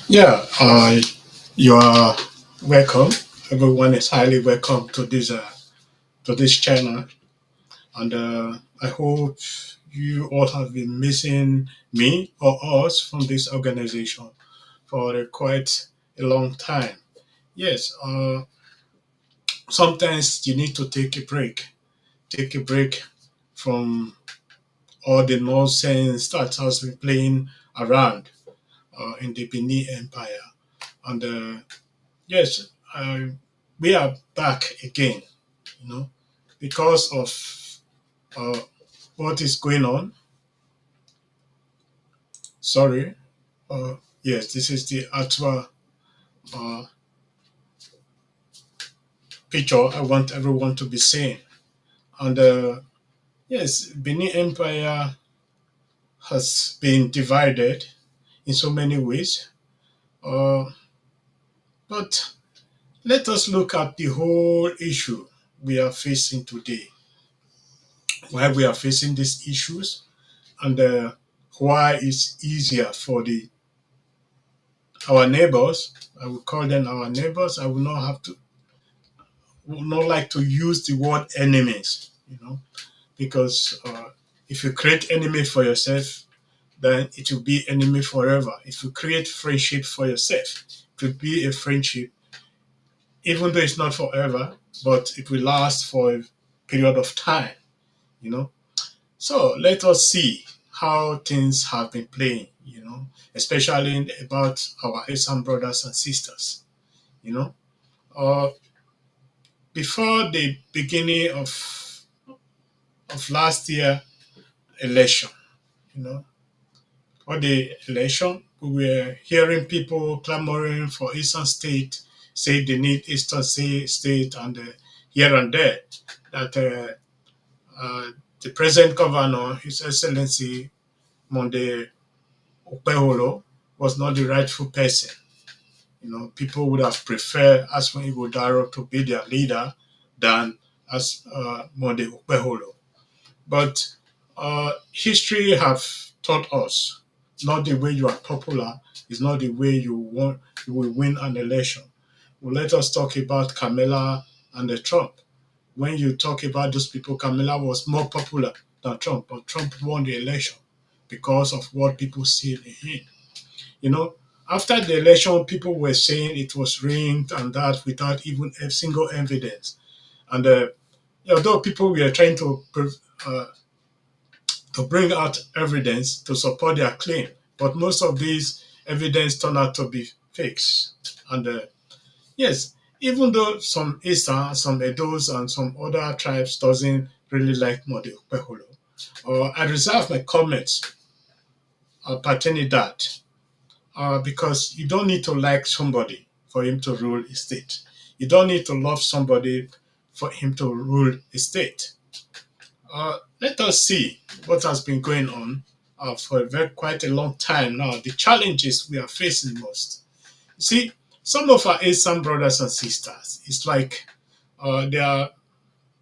Yeah, you are welcome. Everyone is highly welcome to this channel, and I hope you all have been missing me or us from this organization for quite a long time. Yes, sometimes you need to take a break from all the nonsense that has been playing around in the Benin Empire, and yes, we are back again, you know, because of uh, what is going on. Sorry. Yes, this is the actual uh, picture I want everyone to be seeing. And yes, Benin Empire has been divided in so many ways. Uh, but let us look at the whole issue we are facing today. Why we are facing these issues, and why it's easier for the our neighbors. I will call them our neighbors. I will not have to would not like to use the word enemies, because if you create enemy for yourself, then it will be enemy forever. If you create friendship for yourself, it will be a friendship, even though it's not forever, but it will last for a period of time, you know. So let us see how things have been playing, especially about our Asian brothers and sisters, you know. Uh, Before the beginning of last year election, you know, for the election, we were hearing people clamoring for Eastern State, say they need Eastern State, and here and there that the present governor, His Excellency Monde Okpeholo, was not the rightful person. People would have preferred Asma Ighodaro to be their leader than as Monde Okpeholo. But history have taught us not the way you are popular is not the way you will win an election. Well, let us talk about Kamala and Trump. When you talk about those people, Kamala was more popular than Trump, but Trump won the election because of what people see in him. You know, After the election, people were saying it was rigged and that without even a single evidence. And although people were trying uh, to bring out evidence to support their claim. But most of these evidence turned out to be fakes. And yes, even though some Isa, some Edos, and some other tribes doesn't really like Modi Okpeholo, I reserve my comments pertaining that because you don't need to like somebody for him to rule a state. You don't need to love somebody for him to rule a state. Let us see what has been going on for quite a long time now. The challenges we are facing most. You see, some of our Asian brothers and sisters, it's like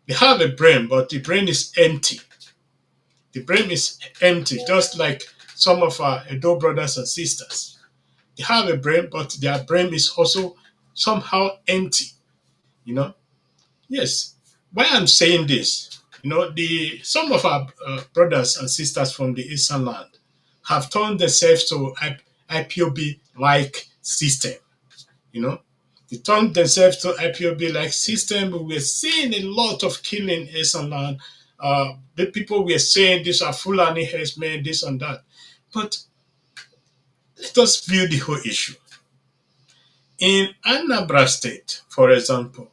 they have a brain, but the brain is empty. The brain is empty, just like some of our Edo brothers and sisters. They have a brain, but their brain is also somehow empty. You know, Yes. Why I'm saying this, the some of our brothers and sisters from the Eastern land have turned themselves to IPOB like system. You know, they turned themselves to IPOB like system. We're seeing a lot of killing in Eastern land. The people were saying these are Fulani herdsmen, this and that. But let us view the whole issue. In Anambra State, for example,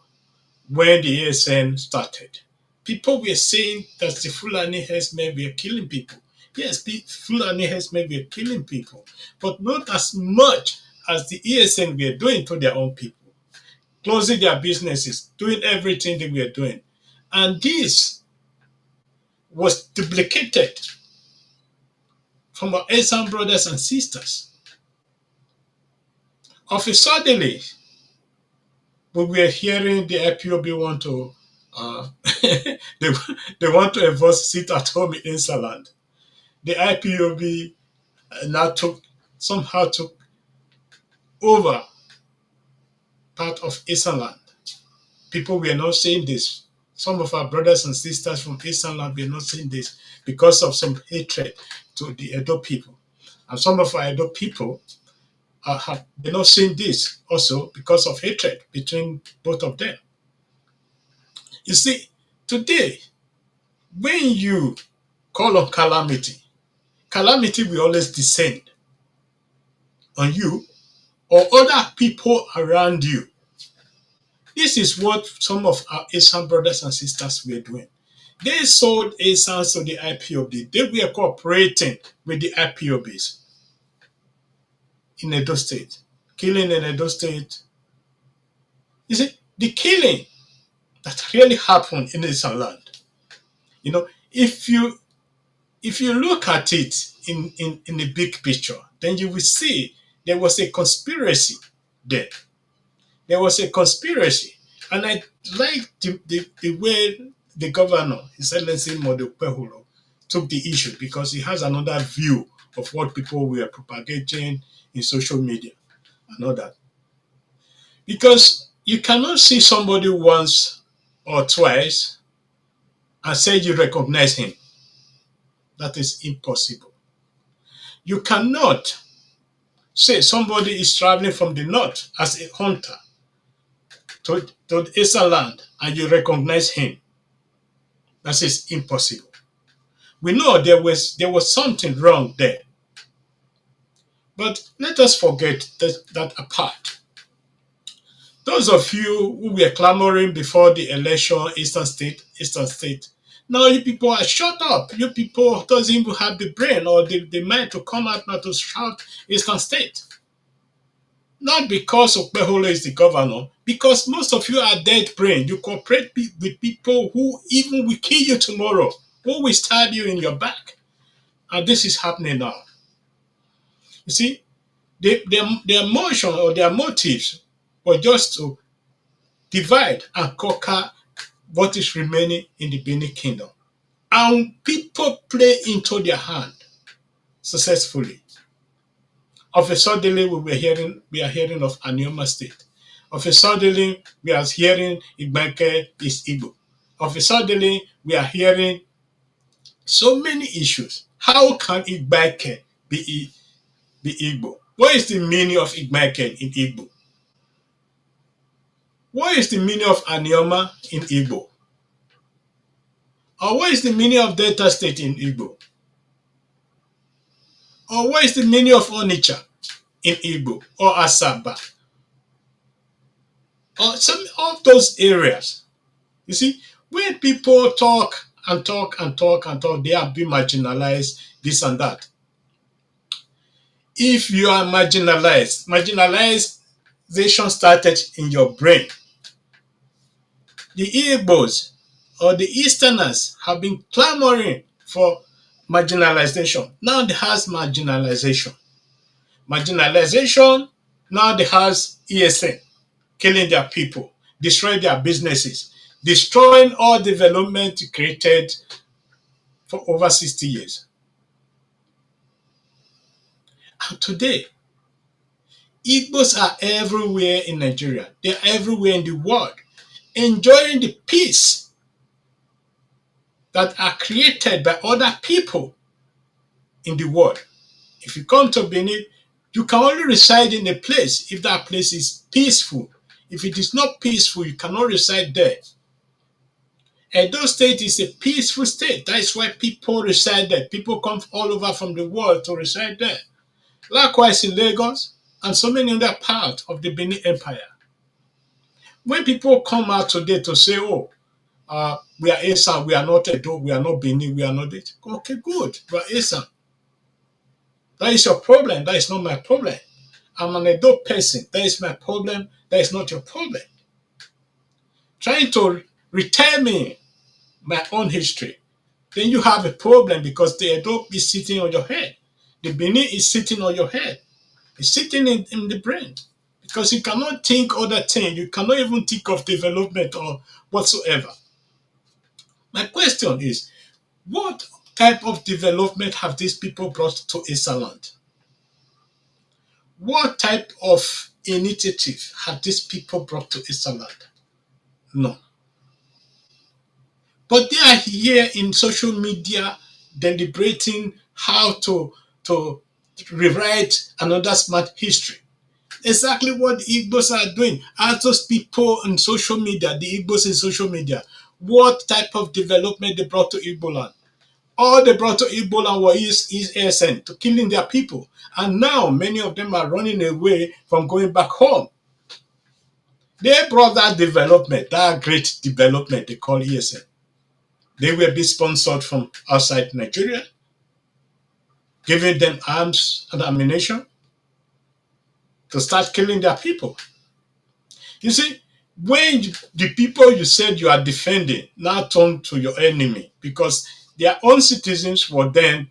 when the ASN started, people were saying that the Fulani herdsmen were killing people. Yes, the Fulani herdsmen were killing people, but not as much as the ESN were doing to their own people, closing their businesses, doing everything they were doing. And this was duplicated from our ASN brothers and sisters. Of a suddenly, we were hearing the IPOB want to they, they want to enforce sit at home in Insaland. The IPOB now took somehow took over part of Eastern land. People were not saying this. Some of our brothers and sisters from Eastern land were not saying this because of some hatred to the Edo people. And some of our Edo people they're not saying this also because of hatred between both of them. You see, today, when you call on calamity, calamity will always descend on you or other people around you. This is what some of our Asian brothers and sisters were doing. They sold ASANs to the IPOB. They were cooperating with the IPOBs in Edo State. Killing in Edo State. You see, the killing that really happened in Asian land. You know, if you look at it in the big picture, then you will see there was a conspiracy there. There was a conspiracy. And I like the way the governor, His Excellency Modupehulo, took the issue because he has another view of what people were propagating in social media and all that. Because you cannot see somebody once or twice and say you recognize him. That is impossible. You cannot say somebody is traveling from the north as a hunter to the eastern land and you recognize him. That is impossible. We know there was something wrong there. But let us forget that apart. Those of you who were clamoring before the election, Eastern State, now you people are shut up. You people doesn't even have the brain or the mind to come out now to shout Eastern State. Not because Okpeholo is the governor, because most of you are dead brain. You cooperate with people who even will kill you tomorrow, who will stab you in your back. And this is happening now. You see, their motion or their motives were just to divide and conquer what is remaining in the Benin Kingdom. And people play into their hand successfully. Of a sudden, we are hearing of Anioma State. Of a sudden, we are hearing Igbanke is Igbo. Of a sudden, we are hearing so many issues. How can Igbanke be Igbo? What is the meaning of Igbanke in Igbo? What is the meaning of Anioma in Igbo? Or what is the meaning of Delta State in Igbo? Or what is the meaning of Onitsha in Igbo or Asaba? Or some of those areas. You see, when people talk and talk and talk and talk, they are being marginalized, this and that. If you are marginalized, marginalization started in your brain. The Igbos or the Easterners have been clamoring for marginalization. Now they has marginalization. Marginalization, now they has ESN, killing their people, destroying their businesses, destroying all development created for over 60 years. And today, Igbos are everywhere in Nigeria. They're everywhere in the world, enjoying the peace that are created by other people in the world. If you come to Benin, you can only reside in a place if that place is peaceful. If it is not peaceful, you cannot reside there. Edo State is a peaceful state. That is why people reside there. People come all over from the world to reside there. Likewise in Lagos and so many other parts of the Benin Empire. When people come out today to say, oh, we are Esan, we are not Edo, we are not Benin, we are not it. Okay, good, we are Esan. That is your problem. That is not my problem. I'm an Edo person. That is my problem. That is not your problem. Trying to retell me my own history, then you have a problem because the Edo is sitting on your head. The Benin is sitting on your head. It's sitting in the brain because you cannot think other things. You cannot even think of development or whatsoever. My question is, what type of development have these people brought to Esaland? What type of initiative had these people brought to Eastern land? No. But they are here in social media deliberating how to rewrite another smart history. Exactly what the Igbos are doing. As those people on social media, the Igbos in social media, what type of development they brought to Igbo land? All they brought to Igbo land was is ASN to killing their people. And now many of them are running away from going back home. They brought that development, that great development they call ESN. They were being sponsored from outside Nigeria, giving them arms and ammunition to start killing their people. You see, when the people you said you are defending now turn to your enemy because their own citizens were then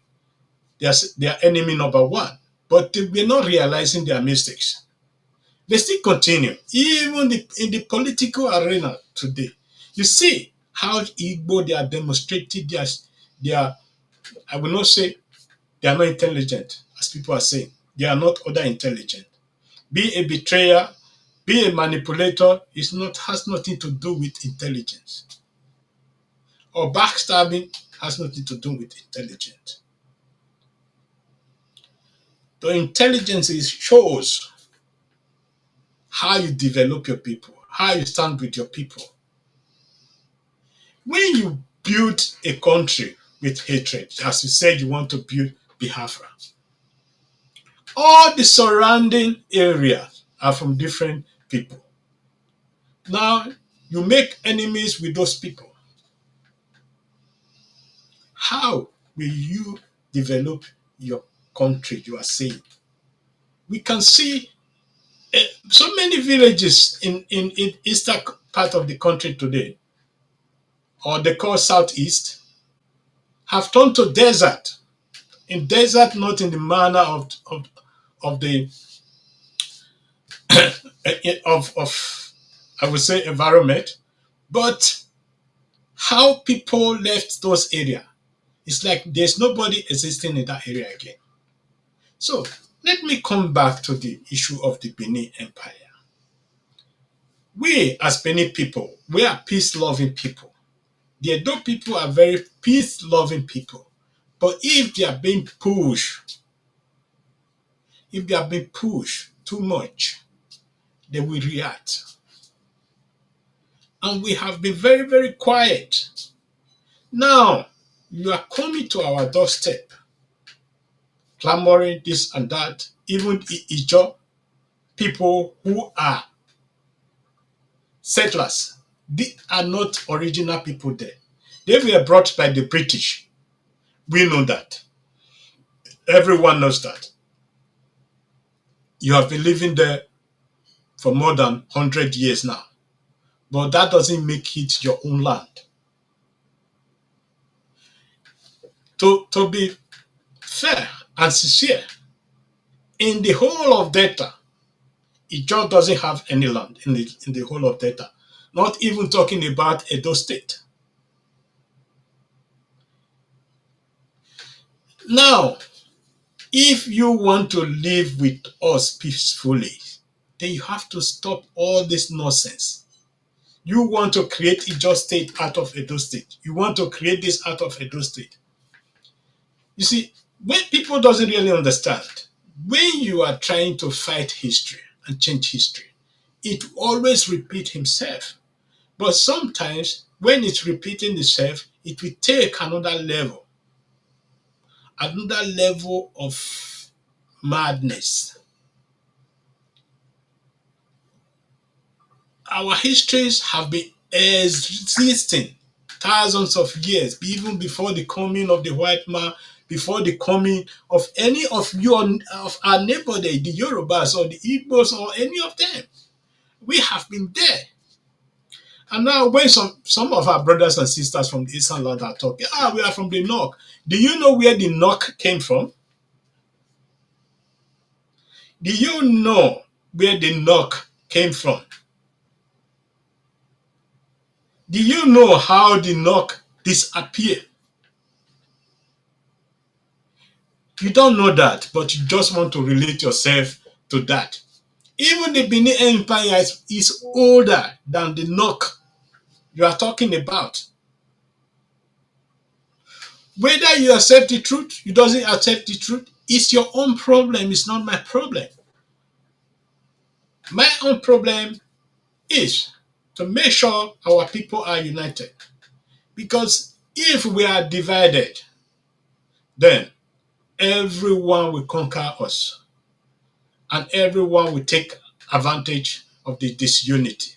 their enemy number one, but they were not realizing their mistakes. They still continue, even in the political arena today. You see how Igbo they are demonstrating their I will not say they are not intelligent, as people are saying. They are not other intelligent. Be a betrayer, be a manipulator is not has nothing to do with intelligence. Or backstabbing has nothing to do with intelligence. The intelligence shows how you develop your people, how you stand with your people. When you build a country with hatred, as you said you want to build Biafra, all the surrounding areas are from different people. Now, you make enemies with those people. How will you develop your country? You are saying. We can see so many villages in eastern part of the country today, or they call southeast, have turned to desert. In desert, not in the manner of the of I would say environment, but how people left those areas. It's like there's nobody existing in that area again. So let me come back to the issue of the Benin Empire. We as Benin people, we are peace-loving people. The Edo people are very peace-loving people. But if they are being pushed too much, they will react. And we have been very, very quiet. Now, you are coming to our doorstep, clamoring this and that. Even Ijo, people who are settlers, they are not original people there. They were brought by the British. We know that. Everyone knows that. You have been living there for more than 100 years now. But that doesn't make it your own land. To be fair and sincere, in the whole of Delta, it just doesn't have any land in the whole of Delta. Not even talking about Edo State. Now, if you want to live with us peacefully, then you have to stop all this nonsense. You want to create Ijo State out of Edo State. You want to create this out of Edo State. You see, when people doesn't really understand, when you are trying to fight history and change history, it will always repeat himself. But sometimes when it's repeating itself, it will take another level of madness. Our histories have been existing thousands of years, even before the coming of the white man, before the coming of any of our neighbor, the Yorubas or the Igbos or any of them. We have been there. And now when some of our brothers and sisters from the Eastern land are talking, we are from the North. Do you know where the North came from? Do you know where the North came from? Do you know how the North disappeared? You don't know that, but you just want to relate yourself to that. Even the Benin Empire is older than the knock you are talking about. Whether you accept the truth, you doesn't accept the truth, it's your own problem. It's not my problem. My own problem is to make sure our people are united. Because if we are divided, then everyone will conquer us and everyone will take advantage of the disunity.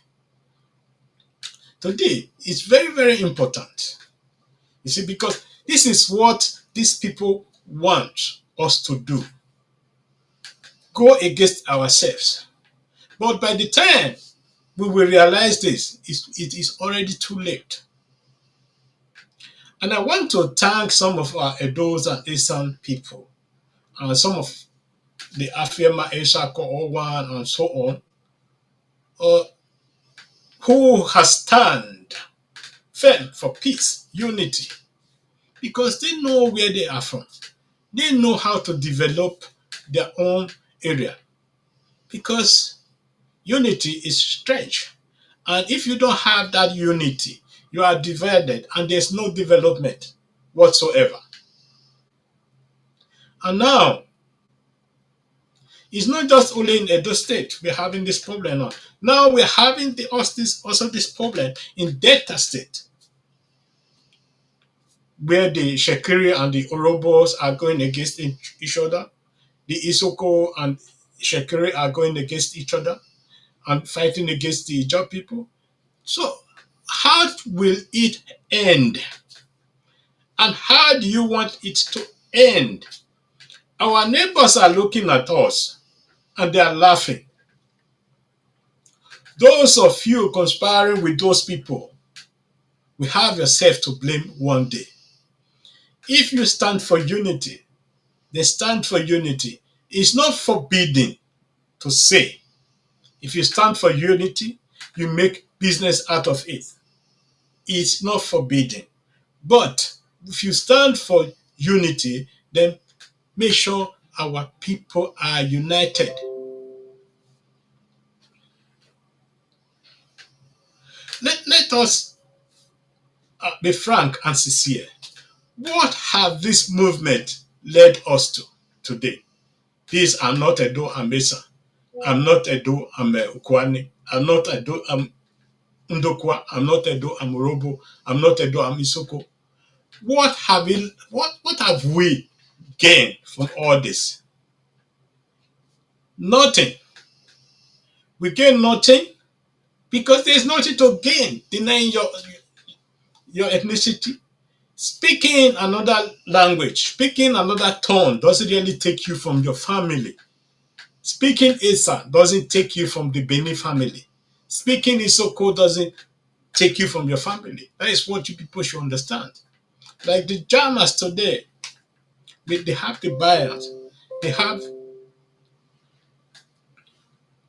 Today, it's very, very important. You see, because this is what these people want us to do, go against ourselves. But by the time we will realize this, it is already too late. And I want to thank some of our Edos and Esan people, and some of the Afiema Esako Owan and so on, uh, who has stand firm for peace, unity, because they know where they are from. They know how to develop their own area, because unity is strength. And if you don't have that unity, you are divided and there's no development whatsoever. And now, it's not just only in Edo State we're having this problem now. Now we're having also this problem in Delta State, where the Shekiri and the Orobos are going against each other. The Isoko and Shekiri are going against each other and fighting against the Ijaw people. So, how will it end? And how do you want it to end? Our neighbors are looking at us and they are laughing. Those of you conspiring with those people will have yourself to blame one day. If you stand for unity, they stand for unity. It's not forbidden to say. If you stand for unity, you make business out of it. It's not forbidden. But if you stand for unity, then make sure our people are united. Let us be frank and sincere. What have this movement led us to today? These are not Edo and Mesa. I'm not Edo, I'm Ukwani. I'm not Edo, I'm Ndokwa. I'm not Edo, I'm Urobo. I'm not Edo, I'm Isoko. What have we gained from all this? Nothing. We gain nothing because there's nothing to gain. Denying your ethnicity. Speaking another language, speaking another tongue doesn't really take you from your family. Speaking Esa doesn't take you from the Beni family. Speaking Isoko doesn't take you from your family. That is what you people should understand. Like the Jamas today, they have the buyers, they have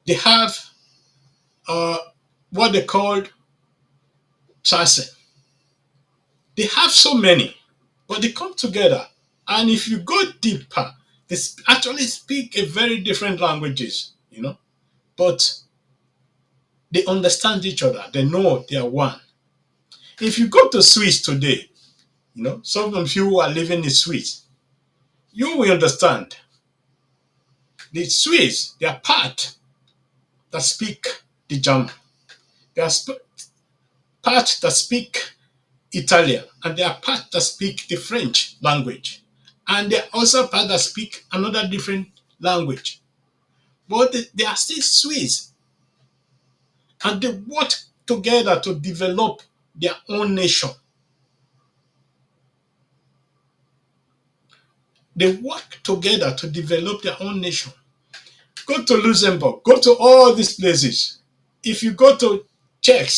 they have uh, what they call chassis. They have so many, but they come together. And if you go deeper, they actually speak a very different languages. But they understand each other. They know they are one. If you go to Swiss today, some of you who are living in Swiss, you will understand. The Swiss, they are part that speak the German. They are part that speak Italian, and they are part that speak the French language. And they are also part that speak another different language. But they are still Swiss. And they work together to develop their own nation. They work together to develop their own nation. Go to Luxembourg, go to all these places. If you go to Czech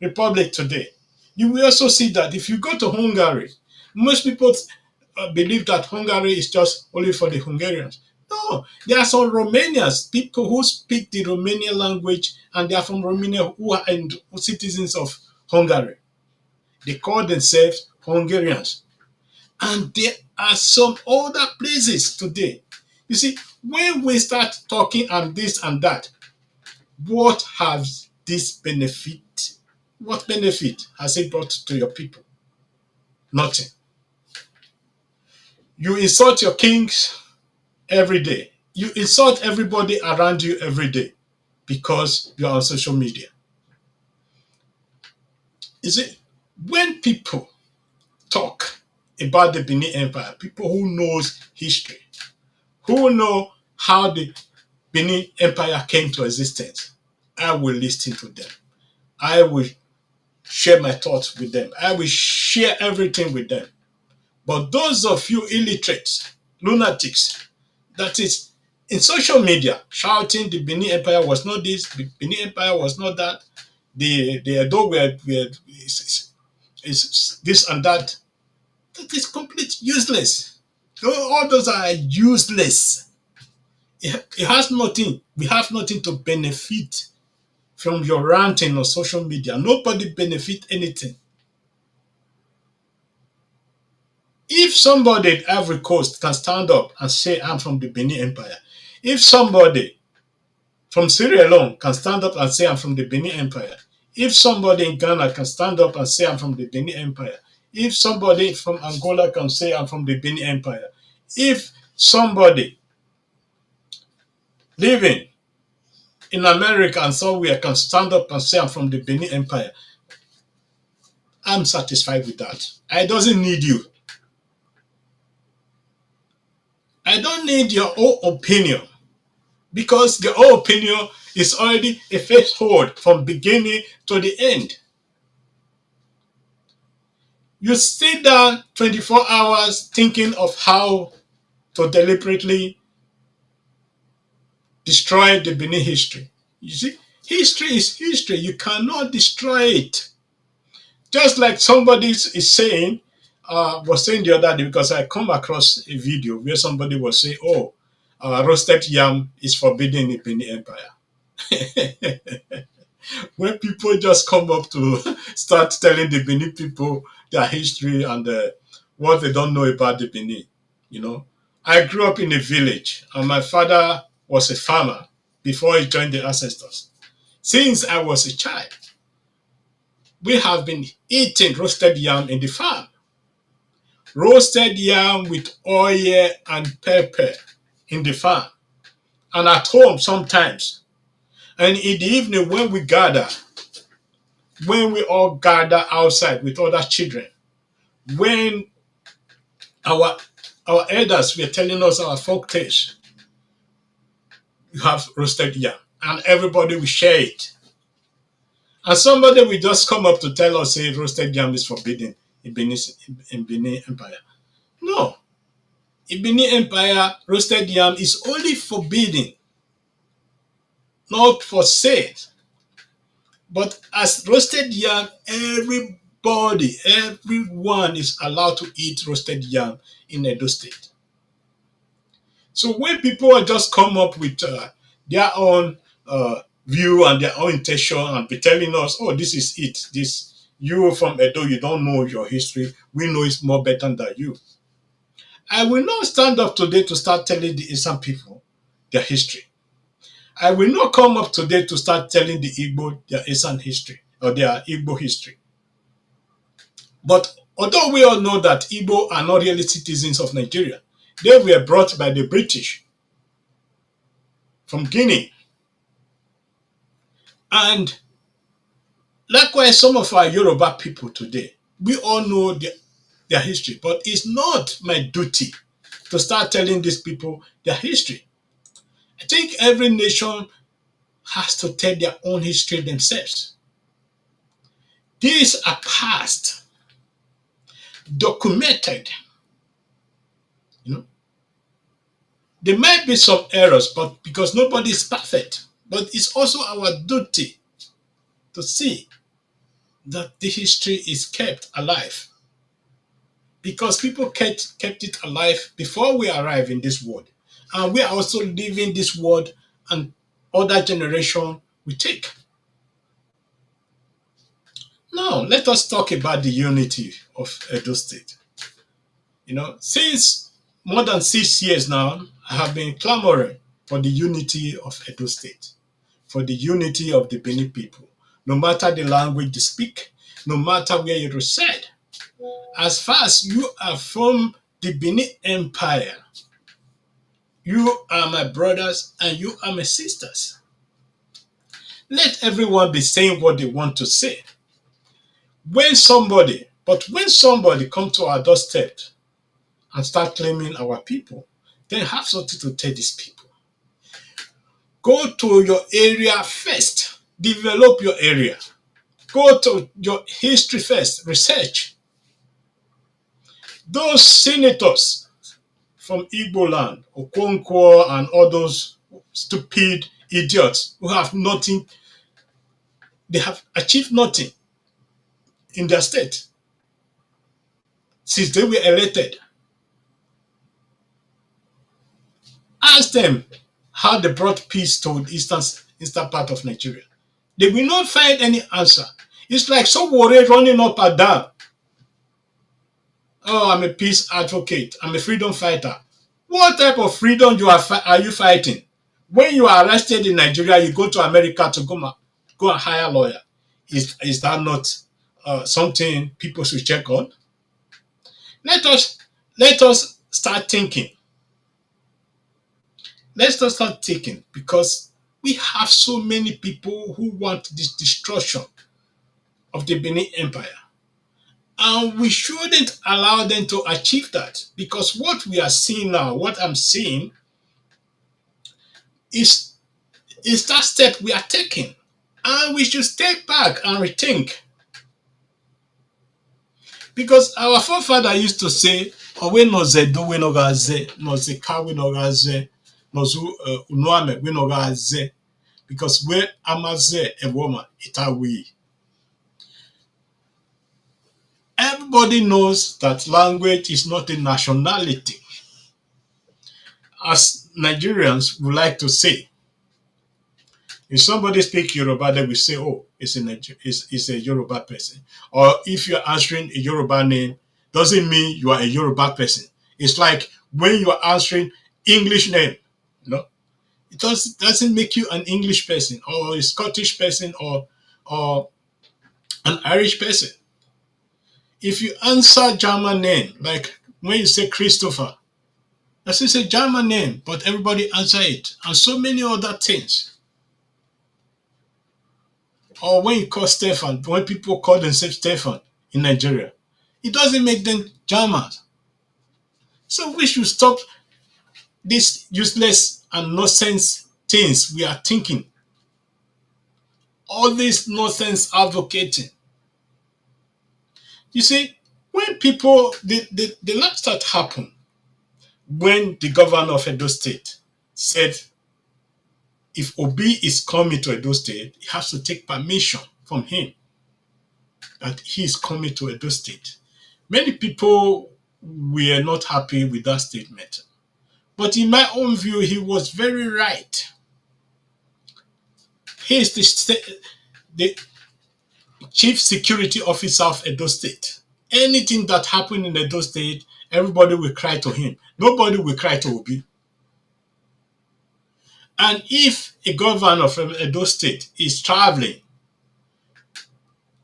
Republic today, you will also see that. If you go to Hungary, most people believe that Hungary is just only for the Hungarians. No, there are some Romanians, people who speak the Romanian language, and they are from Romania who are citizens of Hungary. They call themselves Hungarians. And there are some other places today. You see, when we start talking and this and that, What has this benefit? What benefit has it brought to your people? Nothing. You insult your kings every day. You insult everybody around you every day because you're on social media. You see, when people talk about the Benin Empire, people who knows history, who know how the Benin Empire came to existence, I will listen to them. I will share my thoughts with them. I will share everything with them. But those of you illiterates, lunatics, that is in social media shouting the Benin Empire was not this, the Benin Empire was not that, the Edo were is this and that. That is complete useless. All those are useless. It has nothing. We have nothing to benefit from your ranting on social media. Nobody benefit anything. If somebody at Ivory Coast can stand up and say, I'm from the Benin Empire, if somebody from Sierra Leone can stand up and say, I'm from the Benin Empire, if somebody in Ghana can stand up and say, I'm from the Benin Empire, if somebody from Angola can say, I'm from the Benin Empire, if somebody living in America and somewhere can stand up and say, I'm from the Benin Empire, I'm satisfied with that. I doesn't need you. I don't need your own opinion because your own opinion is already a threshold from beginning to the end. You stay down 24 hours thinking of how to deliberately destroy the Benin history. You see, history is history. You cannot destroy it. Just like somebody is saying, was saying the other day, because I come across a video where somebody was saying, oh, roasted yam is forbidden in the Benin Empire. When people just come up to start telling the Benin people their history and what they don't know about the Benin, you know. I grew up in a village and my father was a farmer before he joined the ancestors. Since I was a child, we have been eating roasted yam in the farm. Roasted yam with oil and pepper in the farm and at home sometimes. And in the evening when we all gather outside with other children, when our our elders were telling us our folk tales, you have roasted yam, and everybody will share it. And somebody will just come up to tell us, say, roasted yam is forbidden in Benin Empire. No, in Benin Empire, roasted yam is only forbidden, not for sale. But as roasted yam, everyone is allowed to eat roasted yam in Edo State. So when people just come up with their own view and their own intention and be telling us, oh, this is it, this you from Edo, you don't know your history, we know it's more better than you. I will not stand up today to start telling the Eastern people their history. I will not come up today to start telling the Igbo their Eastern history or their Igbo history. But although we all know that Igbo are not really citizens of Nigeria, they were brought by the British from Guinea. And likewise, some of our Yoruba people today, we all know their history, but it's not my duty to start telling these people their history. I think every nation has to tell their own history themselves. These are past, documented. You know, there might be some errors, but because nobody is perfect, but it's also our duty to see that the history is kept alive. Because people kept it alive before we arrive in this world. And we are also living this world and other generation we take. Now, let us talk about the unity of Edo State. You know, since more than 6 years now, I have been clamoring for the unity of Edo State. for the unity of the Benin people, no matter the language they speak, no matter where you reside. As far as you are from the Benin Empire, you are my brothers and you are my sisters. Let everyone be saying what they want to say. When somebody come to our doorstep and start claiming our people, then have something to tell these people. Go to your area first. Develop your area. Go to your history first. Research. Those senators from Igbo land, Okonkwo and all those stupid idiots who have nothing, they have achieved nothing in their state since they were elected. Ask them how they brought peace to the eastern part of Nigeria. They will not find any answer. It's like somebody running up and down. Oh, I'm a peace advocate. I'm a freedom fighter. What type of freedom are you fighting? When you are arrested in Nigeria, you go to America to go and hire a lawyer. Is that not something people should check on? Let us let us start thinking. Let's just start thinking, because we have so many people who want this destruction of the Benin Empire. And we shouldn't allow them to achieve that, because what we are seeing now, what I'm seeing, is, is that step we are taking. And we should step back and rethink. Because our forefather used to say, Owe no zedo we no gaze, no zeka we no gaze, no zu unuame we no gaze. Because where amaze a woman, it are we. Everybody knows that language is not a nationality, as Nigerians would like to say. If somebody speaks Yoruba, they will say, oh, it's a Yoruba person. Or if you're answering a Yoruba name, doesn't mean you are a Yoruba person. It's like when you are answering English name, no, it doesn't make you an English person or a Scottish person or an Irish person. If you answer German name, like when you say Christopher, that's just a German name, but everybody answer it, and so many other things. Or when you call Stefan, when people call themselves Stefan in Nigeria, it doesn't make them Germans. So we should stop this useless and nonsense things we are thinking. All this nonsense advocating. You see, when people, the last that happened, when the governor of Edo State said, if Obi is coming to Edo State, he has to take permission from him that he is coming to Edo State. Many people were not happy with that statement. But in my own view, he was very right. He is the chief security officer of Edo State. Anything that happened in Edo State, everybody will cry to him. Nobody will cry to Obi. And if a governor from Edo State is traveling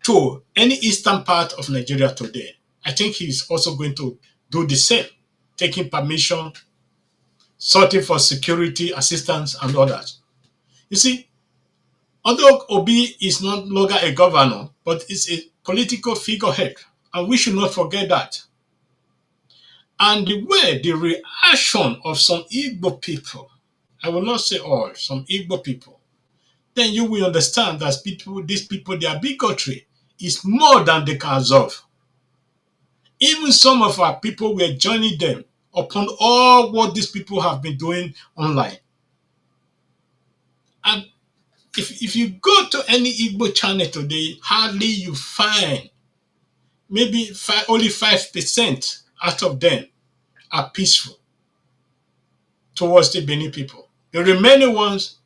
to any eastern part of Nigeria today, I think he's also going to do the same, taking permission, sorting for security assistance and others. You see, although Obi is no longer a governor, but is a political figurehead, and we should not forget that. And the reaction of some Igbo people, I will not say all, some Igbo people, then you will understand that these people, their bigotry is more than they can absorb. Even some of our people were joining them upon all what these people have been doing online. And if you go to any Igbo channel today, hardly you find, maybe only 5% out of them are peaceful towards the Benin people. The remaining ones,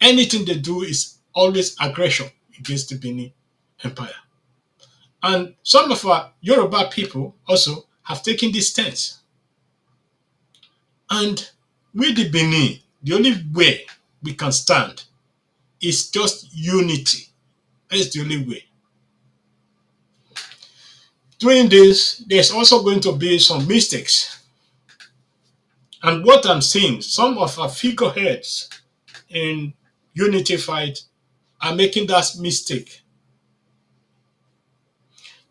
anything they do is always aggression against the Benin Empire. And some of our Yoruba people also have taken this stance. And with the Benin, the only way we can stand It's just unity. That's the only way. Doing this, there's also going to be some mistakes. And what I'm seeing, some of our figureheads in unity fight are making that mistake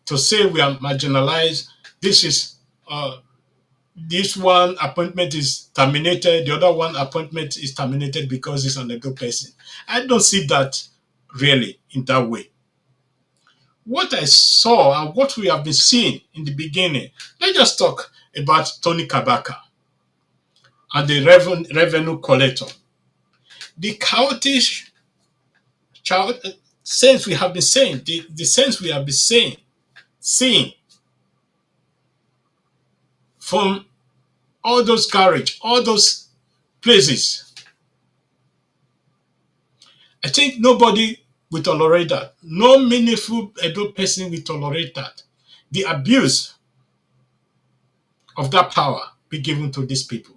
to say we are marginalized. This is this one appointment is terminated, the other one appointment is terminated because it's an ego person. I don't see that really in that way. What I saw and what we have been seeing in the beginning, let's just talk about Tony Kabaka and the revenue collector. The chaotic child sense we have been saying, the sense we have been saying, seeing from all those garage, all those places. I think nobody will tolerate that. No meaningful adult person will tolerate that. The abuse of that power be given to these people.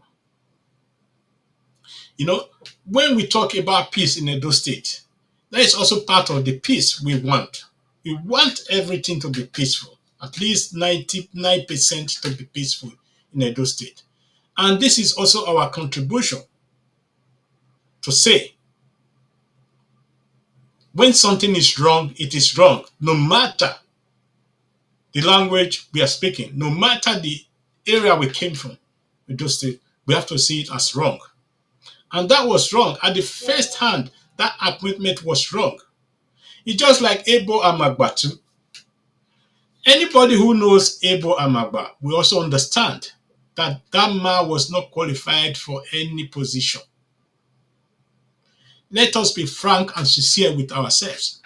You know, when we talk about peace in Edo State, that is also part of the peace we want. We want everything to be peaceful, at least 99% to be peaceful in Edo State. And this is also our contribution to say when something is wrong, it is wrong, no matter the language we are speaking, no matter the area we came from, Edo State, we have to see it as wrong. And that was wrong. At the first hand, that appointment was wrong. It's just like Ebo Amagba too. Anybody who knows Ebo Amagba will also understand that that man was not qualified for any position. Let us be frank and sincere with ourselves.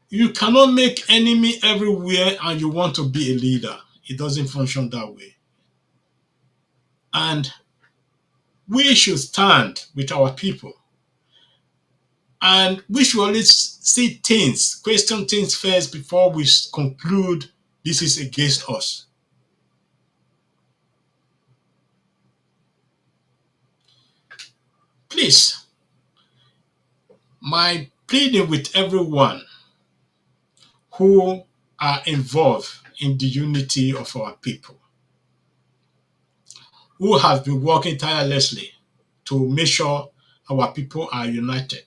You cannot make enemy everywhere and you want to be a leader. It doesn't function that way. And we should stand with our people. And we should always see things, question things first before we conclude this is against us. Please, my pleading with everyone who are involved in the unity of our people, who have been working tirelessly to make sure our people are united.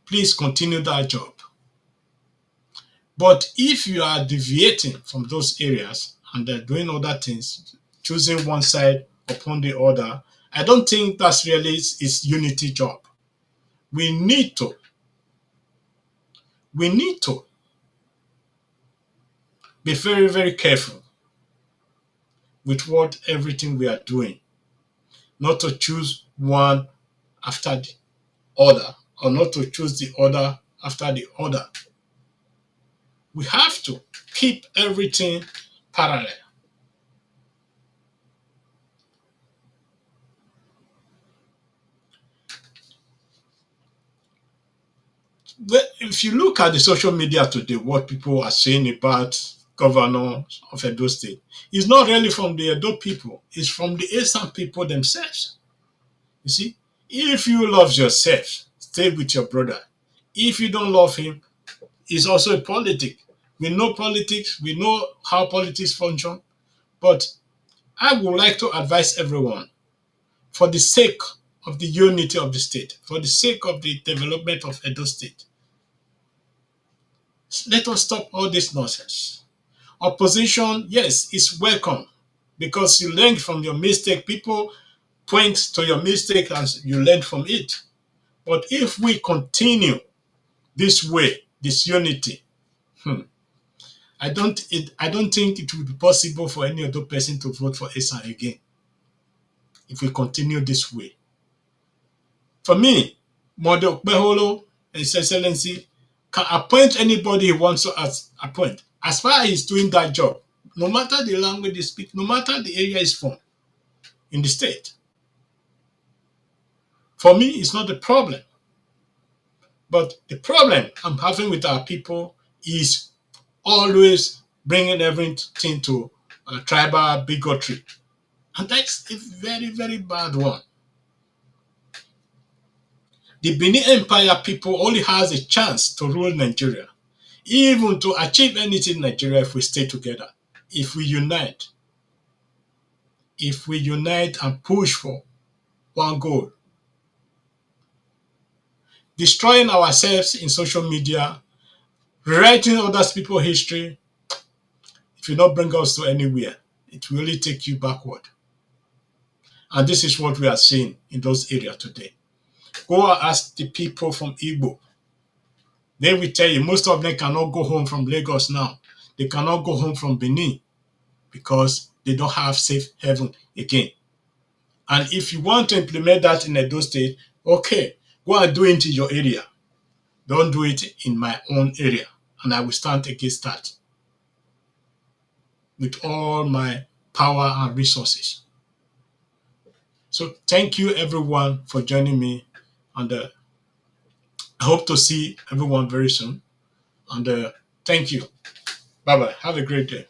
Please continue that job. But if you are deviating from those areas and they're doing other things, choosing one side upon the other, I don't think that's really its unity job. We need to be very, very careful with what everything we are doing, not to choose one after the other, or not to choose the other after the other. We have to keep everything parallel. If you look at the social media today, what people are saying about governor of Edo State is not really from the Edo people, it's from the Esan people themselves. You see, if you love yourself, stay with your brother. If you don't love him, it's also a politic. We know politics, we know how politics function, but I would like to advise everyone for the sake of the unity of the state, for the sake of the development of Edo State, let us stop all this nonsense. Opposition, yes, is welcome because you learn from your mistake. People point to your mistake and you learn from it. But if we continue this way, this unity, I don't think it will be possible for any other person to vote for Esa again if we continue this way. For me, Modo Beholo, His Excellency, can appoint anybody he wants to appoint. As far as he's doing that job, no matter the language they speak, no matter the area he's from in the state. For me, it's not a problem. But the problem I'm having with our people is always bringing everything to tribal bigotry. And that's a very, very bad one. The Benin Empire people only has a chance to rule Nigeria, even to achieve anything in Nigeria if we stay together, if we unite, and push for one goal. Destroying ourselves in social media, rewriting other people's history, it will not bring us to anywhere. It will really take you backward. And this is what we are seeing in those areas today. Go and ask the people from Igbo. They will tell you most of them cannot go home from Lagos now. They cannot go home from Benin because they don't have safe haven again. And if you want to implement that in Edo State, okay, go and do it in your area. Don't do it in my own area. And I will stand against that with all my power and resources. So thank you everyone for joining me. And I hope to see everyone very soon. And thank you. Bye bye. Have a great day.